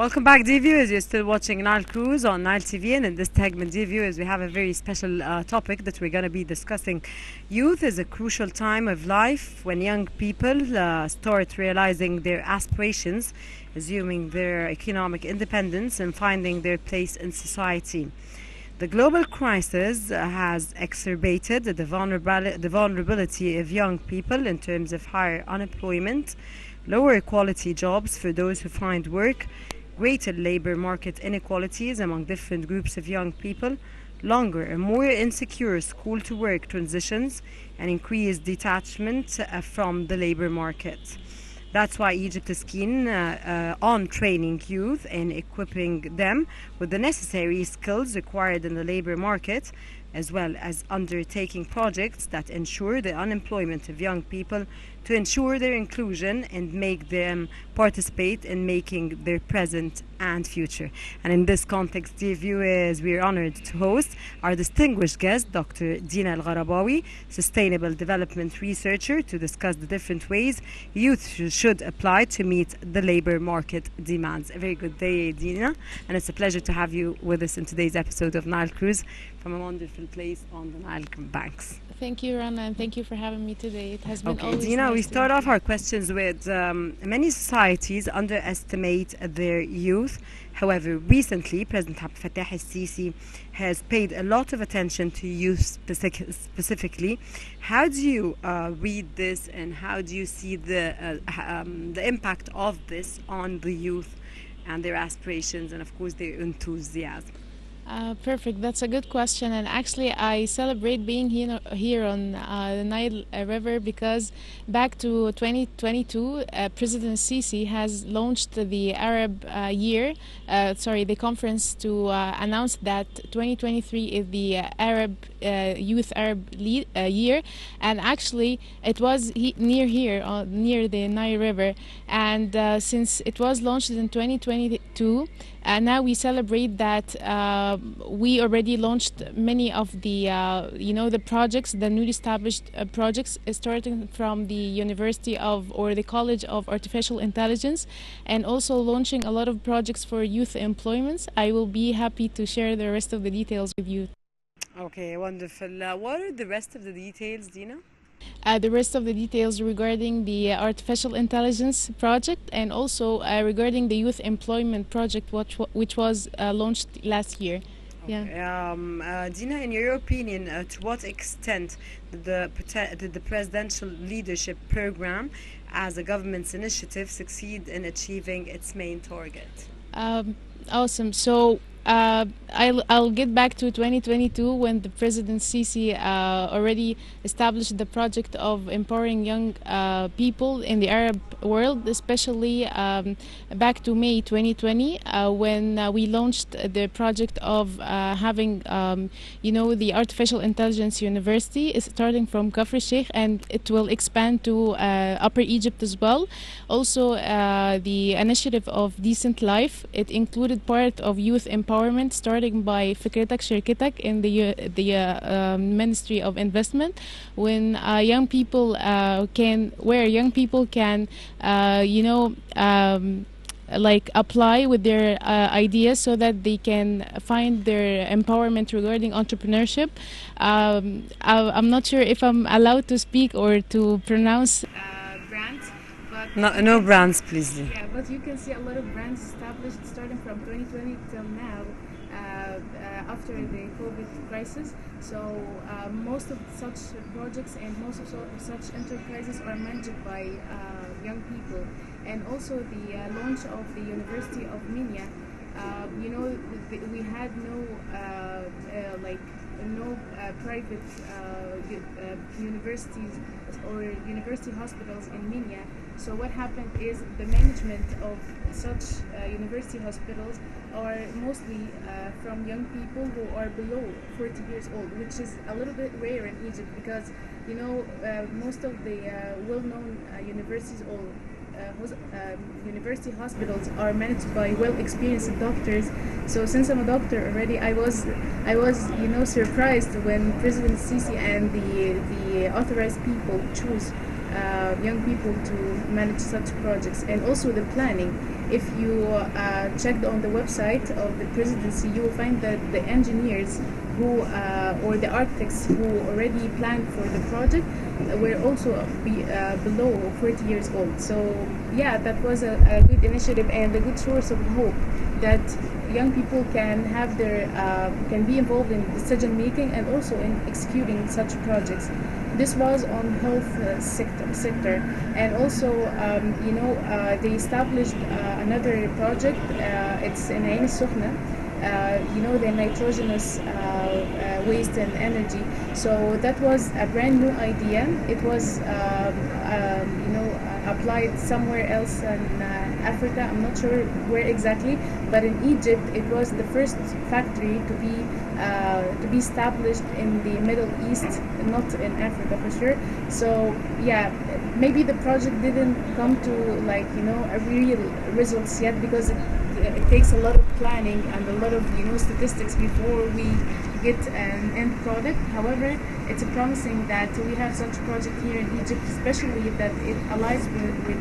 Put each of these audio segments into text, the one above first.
Welcome back, dear viewers. You're still watching Nile Cruise on Nile TV, and in this segment, dear viewers, we have a very special topic that we're going to be discussing. Youth is a crucial time of life when young people start realizing their aspirations, assuming their economic independence, and finding their place in society. The global crisis has exacerbated the vulnerability of young people in terms of higher unemployment, lower quality jobs for those who find work, greater labor market inequalities among different groups of young people, longer and more insecure school to work transitions, and increased detachment from the labor market. That's why Egypt is keen on training youth and equipping them with the necessary skills required in the labor market, as well as undertaking projects that ensure the unemployment of young people, to ensure their inclusion and make them participate in making their present and future. And in this context, dear viewers, we are honored to host our distinguished guest, Dr. Dina Gharabawy, Sustainable Development Researcher, to discuss the different ways youth should apply to meet the labor market demands. A very good day, Dina, and it's a pleasure to have you with us in today's episode of Nile Cruise from a wonderful place on the Nile banks. Thank you, Rana, and thank you for having me today. It has been always Dina, nice we to start meet off you. our questions with many societies underestimate their youth. However, recently, President Fattah al-Sisi has paid a lot of attention to youth specifically. How do you read this, and how do you see the impact of this on the youth and their aspirations and, of course, their enthusiasm? Perfect. That's a good question. And actually, I celebrate being here on the Nile River because back to 2022, President Sisi has launched the Arab year, the conference to announce that 2023 is the Youth Arab year. And actually, it was near here, near the Nile River. And since it was launched in 2022, now we celebrate that we already launched many of the the projects, the newly established projects, starting from the University of or the College of Artificial Intelligence, and also launching a lot of projects for youth employments. I will be happy to share the rest of the details with you. Okay, wonderful. What are the rest of the details, Dina? The rest of the details regarding the artificial intelligence project, and also regarding the youth employment project, which was launched last year. Okay. Yeah. Dina, in your opinion, to what extent did the presidential leadership program as a government's initiative succeed in achieving its main target? Awesome. So I'll get back to 2022 when the President Sisi already established the project of empowering young people in the Arab world, especially back to May 2020 when we launched the project of having the Artificial Intelligence University is starting from Kafr Sheikh, and it will expand to Upper Egypt as well. Also the initiative of Decent Life, it included part of youth empowerment, starting by Fikretak Shirketak in the Ministry of Investment, when young people can apply with their ideas so that they can find their empowerment regarding entrepreneurship. I'm not sure if I'm allowed to speak or to pronounce brands. But No brands, please. yeah, but you can see a lot of brands established starting from 2020 till now, after the COVID crisis. So most of such projects and most of such enterprises are managed by young people. And also the launch of the University of Minya, we had no private universities or university hospitals in Minya. So what happened is the management of such university hospitals are mostly from young people who are below 40 years old, which is a little bit rare in Egypt because most of the well-known universities or university hospitals are managed by well-experienced doctors. So since I'm a doctor already, I was surprised when President Sisi and the authorized people choose young people to manage such projects, and also the planning. If you checked on the website of the presidency, you will find that the engineers who or the architects who already planned for the project were also below 40 years old. So yeah, that was a good initiative and a good source of hope that young people can have their can be involved in decision making and also in executing such projects. This was on health sector, and also they established another project. It's in Ain Sokhna. The nitrogenous waste and energy. So that was a brand new idea. It was applied somewhere else in Africa. I'm not sure where exactly, but in Egypt it was the first factory to be established in the Middle East, not in Africa for sure. So yeah, maybe the project didn't come to a real results yet, because it takes a lot of planning and a lot of statistics before we get an end product. However, it's promising that we have such a project here in Egypt, especially that it aligns with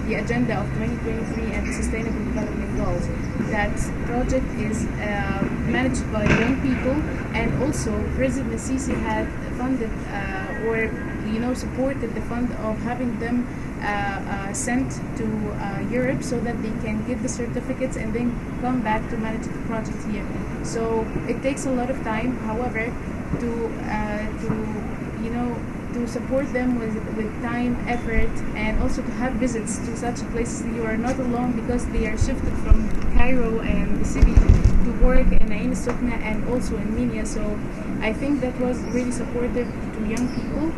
the agenda of 2023 and the Sustainable Development Goals. That project is managed by young people, and also President Sisi had funded or supported the fund of having them sent to Europe so that they can get the certificates and then come back to manage the project here. So it takes a lot of time. However, to support them with time, effort, and also to have visits to such places, you are not alone, because they are shifted from Cairo and the city to work in Ain Sokhna and also in Minya. So I think that was really supportive to young people.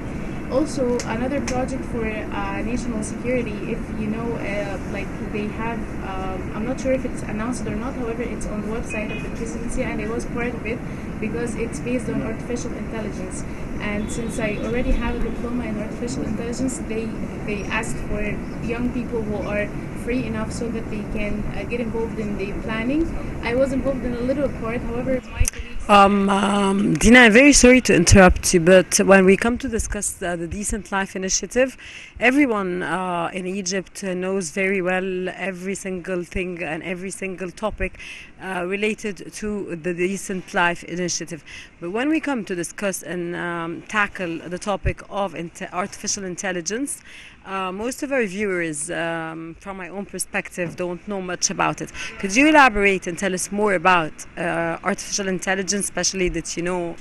Also, another project for national security, if they have, I'm not sure if it's announced or not, however, it's on the website of the presidency, and it was part of it because it's based on artificial intelligence. And since I already have a diploma in artificial intelligence, they asked for young people who are free enough so that they can get involved in the planning. I was involved in a little part, however, my colleagues... Dina, I'm very sorry to interrupt you, but when we come to discuss the Decent Life Initiative, everyone in Egypt knows very well every single thing and every single topic related to the Decent Life Initiative. But when we come to discuss and tackle the topic of artificial intelligence, most of our viewers, from my own perspective, don't know much about it. Could you elaborate and tell us more about artificial intelligence, especially that you know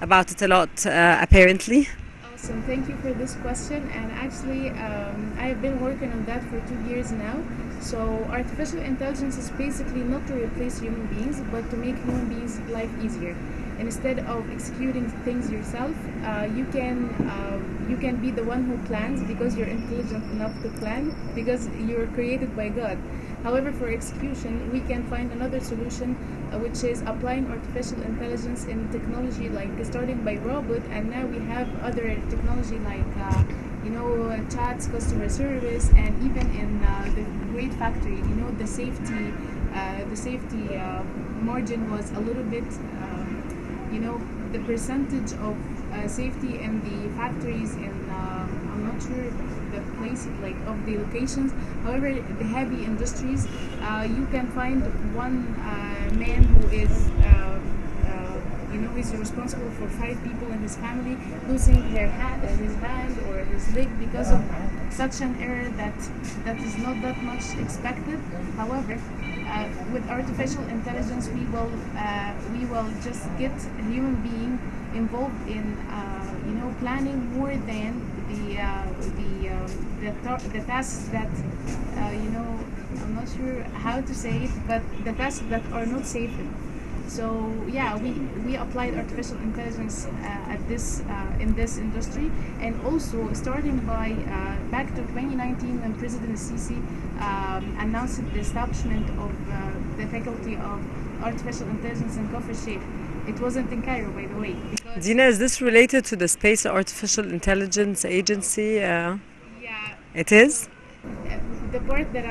about it a lot, apparently? Awesome, thank you for this question. And actually, I have been working on that for 2 years now. So artificial intelligence is basically not to replace human beings, but to make human beings' life easier. Instead of executing things yourself, you can be the one who plans, because you're intelligent enough to plan, because you're created by God. However, for execution, we can find another solution, which is applying artificial intelligence in technology, like starting by robot, and now we have other technology like chats, customer service, and even in the great factory, the safety margin was a little bit. The percentage of safety in the factories in I'm not sure the place of the locations. However, the heavy industries, you can find one man who is is responsible for 5 people in his family losing his hand or his leg because of such an error that is not that much expected. However, with artificial intelligence, we will just get a human being involved in planning more than the tasks that I'm not sure how to say it, but the tasks that are not safe enough. So yeah, we applied artificial intelligence at this in this industry, and also starting by back to 2019 when President Sisi announced the establishment of the faculty of artificial intelligence in Kafr Sheikh. It wasn't in Cairo, by the way. Dina, is this related to the Space Artificial Intelligence Agency? Yeah. It is? The project that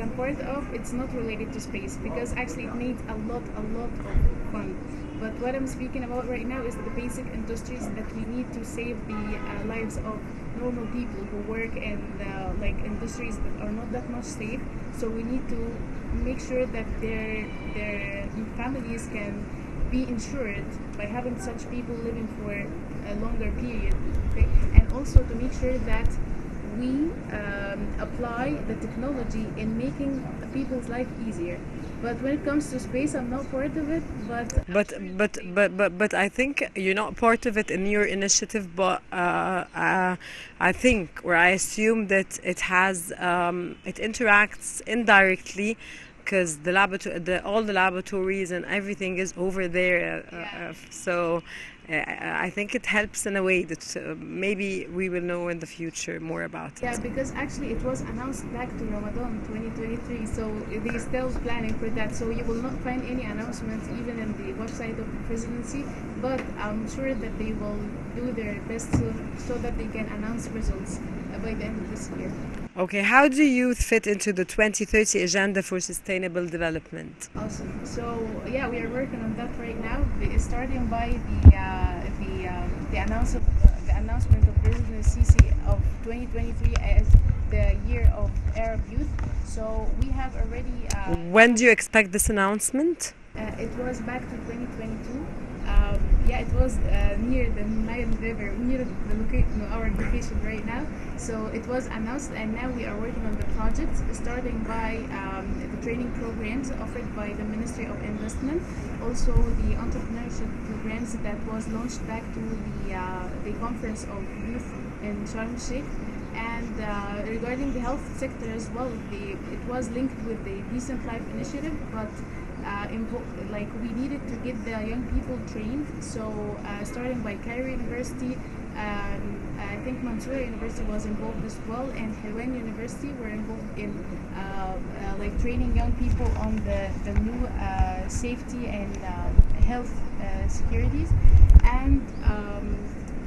I'm part of, it's not related to space, because actually it needs a lot of funds. But what I'm speaking about right now is the basic industries that we need to save the lives of normal people who work in like industries that are not that much safe. So we need to make sure that their families can be insured by having such people living for a longer period. Okay? And also to make sure that we apply the technology in making people's life easier. But when it comes to space, I'm not part of it. But I think you're not part of it in your initiative. But I think, or I assume that it interacts indirectly, because all the laboratories and everything is over there. So I think it helps in a way that maybe we will know in the future more about it. Yeah, because actually it was announced back to Ramadan 2023, so they're still planning for that. So you will not find any announcements even in the website of the presidency, but I'm sure that they will do their best so that they can announce results by the end of this year. Okay, how do youth fit into the 2030 Agenda for Sustainable Development? Awesome. So yeah, we are working on that right now, starting by the announcement of President Sisi of 2023 as the year of Arab youth. So we have already. When do you expect this announcement? It was back to 2022. Yeah, it was near the Nile River, near our location right now. So it was announced, and now we are working on the projects, starting by the training programs offered by the Ministry of Investment, also the entrepreneurship programs that was launched back to the conference of youth in Sharm el-Sheikh. And regarding the health sector as well, it was linked with the Decent Life Initiative, but like we needed to get the young people trained. So starting by Cairo University, I think Mansoura University was involved as well, and Helwan University were involved in like training young people on the new safety and health securities. And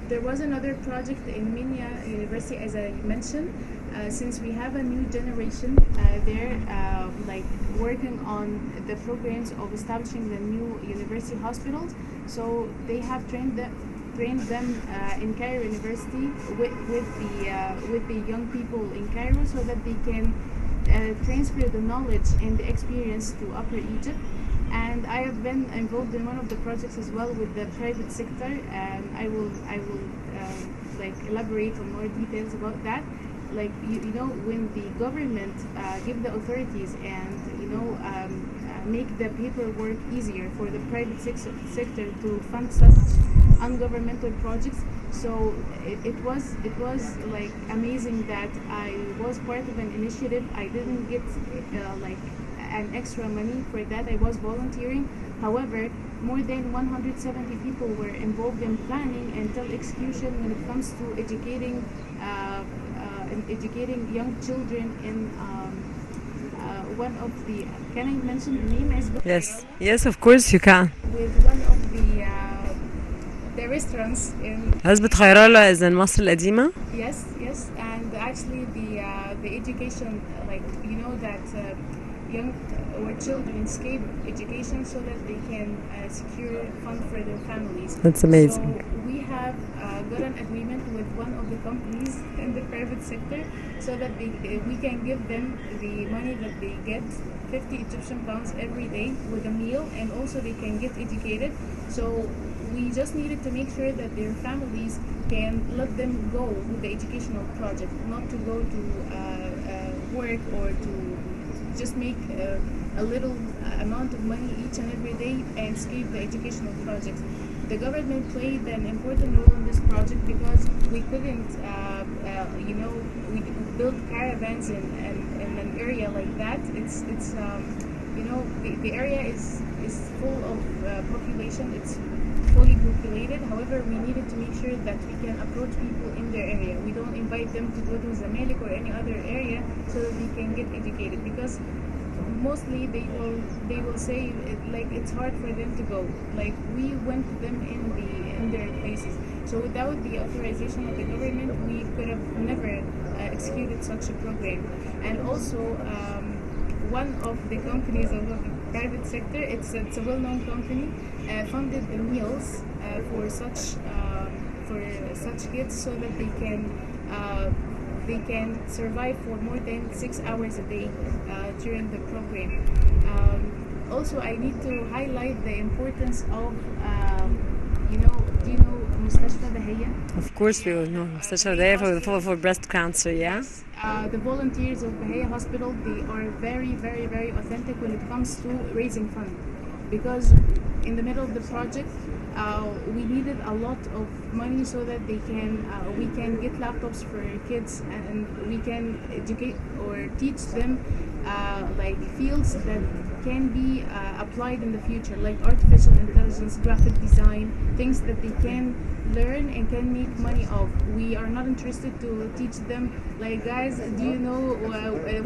there was another project in Minya University, as I mentioned, since we have a new generation there, like working on the programs of establishing the new university hospitals. So they have trained them in Cairo University with the young people in Cairo, so that they can transfer the knowledge and the experience to Upper Egypt. And I have been involved in one of the projects as well with the private sector, and I will like elaborate on more details about that. Like you know, when the government give the authorities and make the paperwork easier for the private sector to fund such ungovernmental projects. So it was like amazing that I was part of an initiative. I didn't get like an extra money for that. I was volunteering. However, more than 170 people were involved in planning until execution when it comes to educating young children in one of the. Can I mention the name as well? Yes, of course you can. With one of the restaurants in. عزبة خيرالة is in مصر القديمة. Yes, and actually the education, like you know that young or children escape education so that they can secure fund for their families. That's amazing. So we have got an agreement with one of the companies in the private sector, so that we can give them the money that they get, 50 Egyptian pounds every day with a meal, and also they can get educated. So we just needed to make sure that their families can let them go with the educational project, not to go to work or to just make a little amount of money each and every day and escape the educational project. The government played an important role in this project because we couldn't, we build caravans in an area like that. It's the area is full of population. It's fully populated. However, we needed to make sure that we can approach people in their area. We don't invite them to go to Zamalek or any other area so that they can get educated, because mostly they will say like it's hard for them to go. Like we went to them in their places. So without the authorization of the government, we could have never executed such a program. And also one of the companies of the private sector. It's a well-known company, funded the meals for such kids so that they can survive for more than 6 hours a day during the program. Also, I need to highlight the importance of do you know مستشفى بهية? Of course we will know. Mustashfa Daya for breast cancer, yeah? The volunteers of Bahia Hospital, they are very, very, very authentic when it comes to raising funds. Because in the middle of the project, we needed a lot of money so that we can get laptops for kids and we can educate or teach them like fields that can be applied in the future, like artificial intelligence, graphic design, things that they can learn and can make money of. We are not interested to teach them like, guys, do you know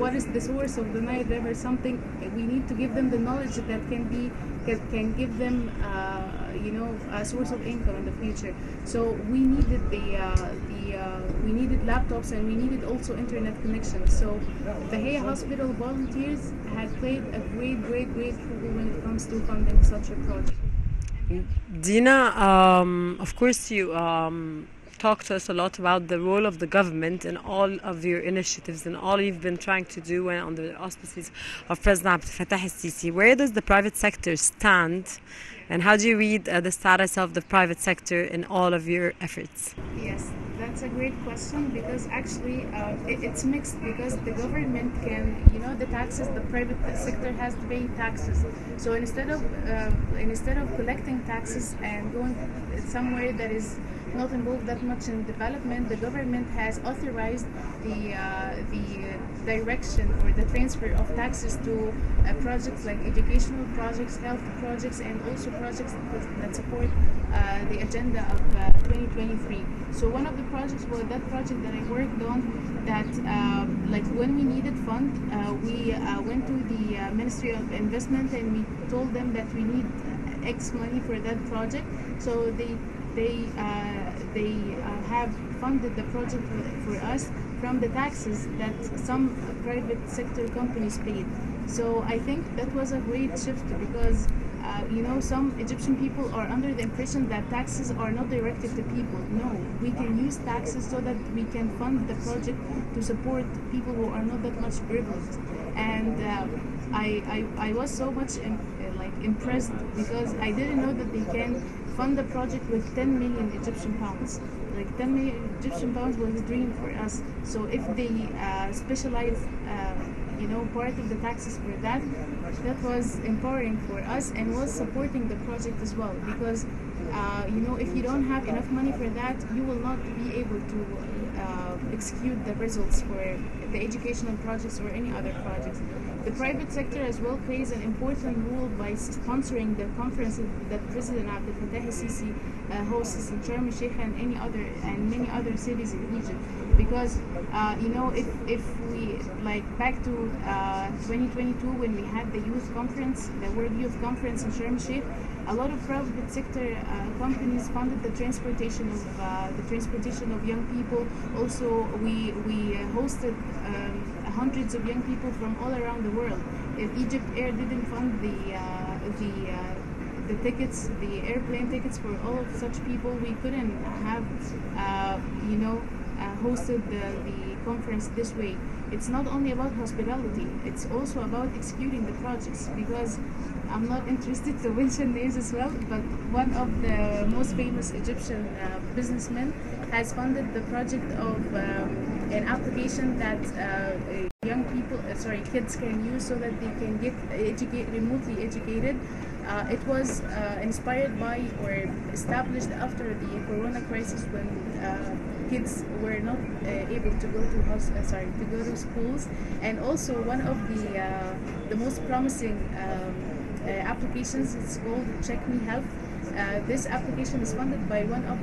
what is the source of the Nile River? Something. We need to give them the knowledge that can give them a source of income in the future. So we needed we needed laptops and we needed also internet connection. So the Bahia Hospital volunteers had played a great role when it comes to funding such a project. Dina, of course you talked to us a lot about the role of the government in all of your initiatives and all you've been trying to do under the auspices of President Abdel Fattah el-Sisi. Where does the private sector stand and how do you read the status of the private sector in all of your efforts? Yes, that's a great question because actually it's mixed because the government can, the taxes, the private sector has to pay taxes. So instead of collecting taxes and going somewhere that is not involved that much in development, the government has authorized the direction or the transfer of taxes to projects like educational projects, health projects, and also projects that support the agenda of 2023. So one of the projects was that project that I worked on that like when we needed funds, we went to the Ministry of Investment and we told them that we need X money for that project. So they have funded the project for us from the taxes that some private sector companies paid. So I think that was a great shift because some Egyptian people are under the impression that taxes are not directed to people. No, we can use taxes so that we can fund the project to support people who are not that much privileged. And I was so much impressed because I didn't know that they can fund the project with 10 million Egyptian pounds. Like 10 million Egyptian pounds was a dream for us. So if they specialize part of the taxes for that was empowering for us and was supporting the project as well because if you don't have enough money for that, you will not be able to execute the results for the educational projects or any other projects. The private sector as well plays an important role by sponsoring the conferences that President Abdel Fattah el-Sisi hosts in Sharm el-Sheikh and many other cities in Egypt. Because if we back to 2022 when we had the youth conference, the World Youth Conference in Sharm el-Sheikh, a lot of private sector companies funded the transportation of young people. Also, we hosted hundreds of young people from all around the world. If Egypt Air didn't fund the tickets, the airplane tickets for all of such people, we couldn't have hosted the conference this way. It's not only about hospitality, it's also about executing the projects because I'm not interested to mention names as well, but one of the most famous Egyptian businessmen has funded the project of an application that kids can use so that they can get remotely educated. It was inspired by or established after the Corona crisis when kids were not able to go to schools, and also one of the most promising applications is called Check Me Health. This application is funded by one of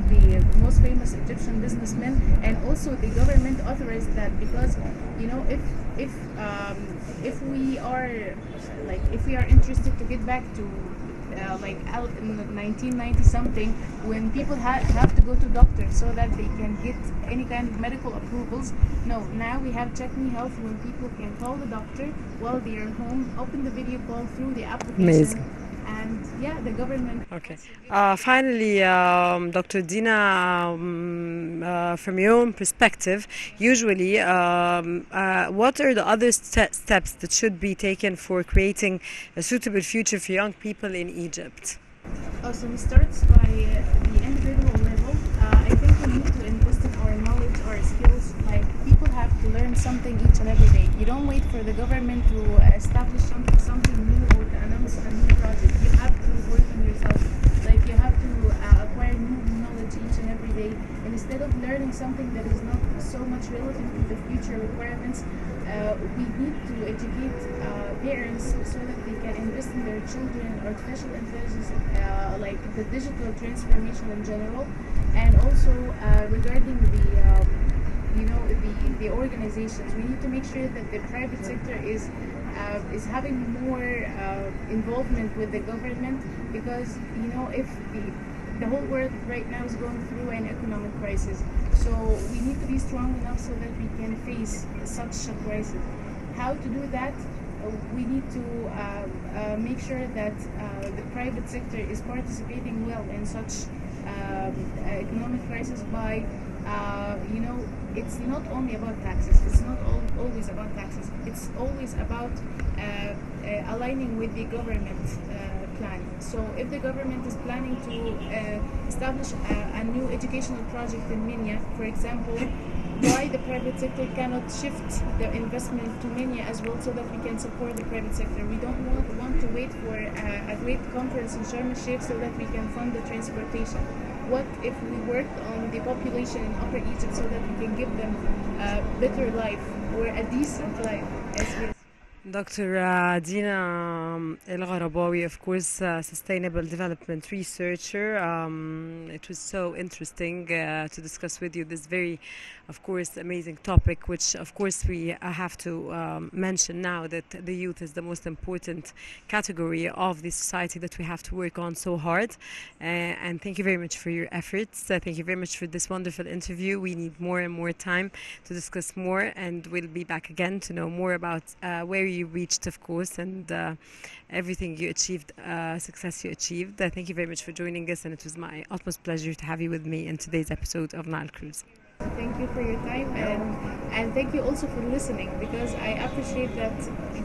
the most famous Egyptian businessmen, and also the government authorized that because if we are interested to get back to in 1990 something, when people have to go to doctors so that they can get any kind of medical approvals. No, now we have Check Me Health, when people can call the doctor while they are home, open the video call through the application. Amazing. And yeah, the government. Okay. Finally, Dr. Dina, from your own perspective, usually, what are the other steps that should be taken for creating a suitable future for young people in Egypt? So it starts by the individual level. I think we need to invest in our knowledge, our skills. Like, people have to learn something each and every day. You don't wait for the government to establish something new or to announce a new project. You have to work on yourself. Like, you have to acquire new knowledge each and every day. And instead of learning something that is not so much relevant to the future requirements, we need to educate parents so that they can invest in their children, artificial intelligence, like the digital transformation in general, and also regarding the organizations, we need to make sure that the private sector is having more involvement with the government, because if the whole world right now is going through an economic crisis, so we need to be strong enough so that we can face such a crisis. How to do that? We need to make sure that the private sector is participating well in such economic crisis by, it's not only about taxes. It's not always about taxes. It's always about aligning with the government plan. So if the government is planning to establish a new educational project in Minya, for example, why the private sector cannot shift the investment to Minya as well, so that we can support the private sector. We don't want to wait for a great conference in Sharm el-Sheikh so that we can fund the transportation. What if we worked on the population in Upper Egypt so that we can give them a better life or a decent life as well? Dr. Dina Gharabawy, of course, sustainable development researcher. It was so interesting to discuss with you this very, of course, amazing topic, which, of course, we have to mention now that the youth is the most important category of the society that we have to work on so hard. And thank you very much for your efforts. Thank you very much for this wonderful interview. We need more and more time to discuss more, and we'll be back again to know more about where you reached, of course, and everything you achieved, success you achieved. Thank you very much for joining us, and it was my utmost pleasure to have you with me in today's episode of Nile Cruise. Thank you for your time, and thank you also for listening, because I appreciate that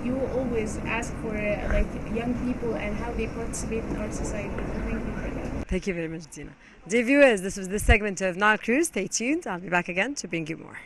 you always ask for like young people and how they participate in our society. So thank you for that. Thank you very much, Dina. Dear viewers, this was the segment of Nile Cruise. Stay tuned. I'll be back again to bring you more.